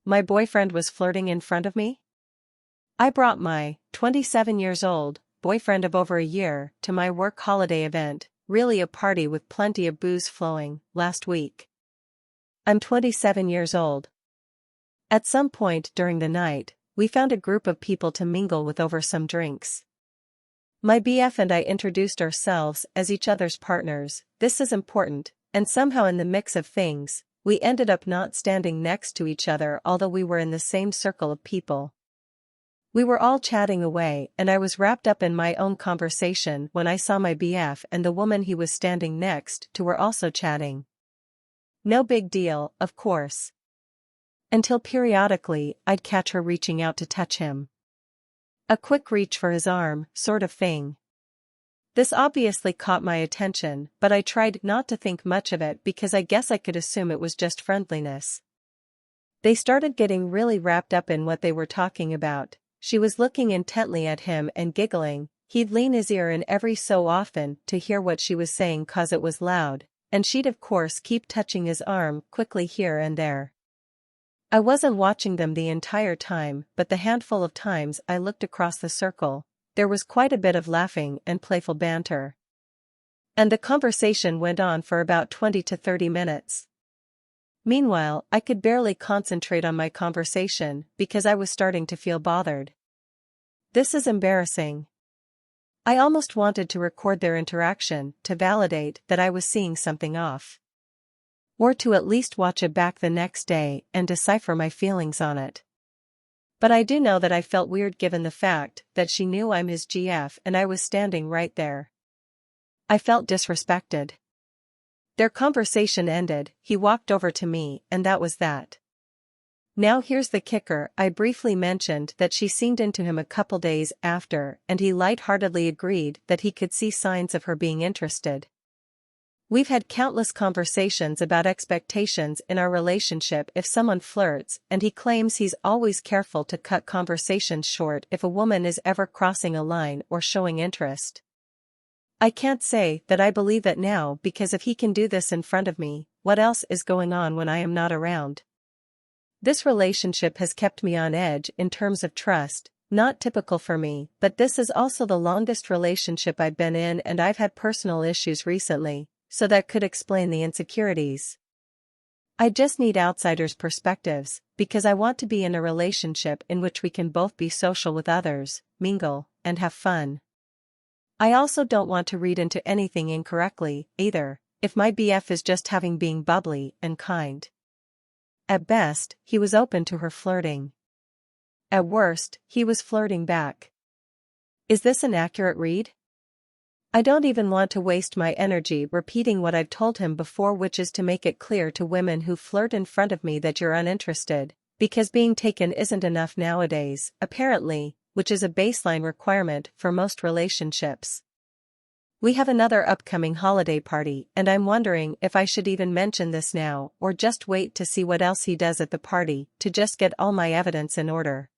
My boyfriend was flirting in front of me? I brought my 27 years old boyfriend of over a year to my work holiday event, really a party with plenty of booze flowing, last week. I'm 27 years old. At some point during the night, we found a group of people to mingle with over some drinks. My BF and I introduced ourselves as each other's partners. This is important, and somehow in the mix of things, we ended up not standing next to each other although we were in the same circle of people. We were all chatting away and I was wrapped up in my own conversation when I saw my BF and the woman he was standing next to were also chatting. No big deal, of course. Until periodically, I'd catch her reaching out to touch him. A quick reach for his arm, sort of thing. This obviously caught my attention, but I tried not to think much of it because I guess I could assume it was just friendliness. They started getting really wrapped up in what they were talking about. She was looking intently at him and giggling. He'd lean his ear in every so often to hear what she was saying cause it was loud, and she'd of course keep touching his arm quickly here and there. I wasn't watching them the entire time, but the handful of times I looked across the circle, there was quite a bit of laughing and playful banter. And the conversation went on for about 20 to 30 minutes. Meanwhile, I could barely concentrate on my conversation because I was starting to feel bothered. This is embarrassing. I almost wanted to record their interaction to validate that I was seeing something off. Or to at least watch it back the next day and decipher my feelings on it. But I do know that I felt weird given the fact that she knew I'm his GF and I was standing right there. I felt disrespected. Their conversation ended, he walked over to me and that was that. Now here's the kicker, I briefly mentioned that she seemed into him a couple days after and he lightheartedly agreed that he could see signs of her being interested. We've had countless conversations about expectations in our relationship if someone flirts and he claims he's always careful to cut conversations short if a woman is ever crossing a line or showing interest. I can't say that I believe it now because if he can do this in front of me, what else is going on when I am not around? This relationship has kept me on edge in terms of trust, not typical for me, but this is also the longest relationship I've been in and I've had personal issues recently, so that could explain the insecurities. I just need outsiders' perspectives, because I want to be in a relationship in which we can both be social with others, mingle, and have fun. I also don't want to read into anything incorrectly, either, if my BF is just having being bubbly and kind. At best, he was open to her flirting. At worst, he was flirting back. Is this an accurate read? I don't even want to waste my energy repeating what I've told him before, which is to make it clear to women who flirt in front of me that you're uninterested, because being taken isn't enough nowadays, apparently, which is a baseline requirement for most relationships. We have another upcoming holiday party and I'm wondering if I should even mention this now or just wait to see what else he does at the party to just get all my evidence in order.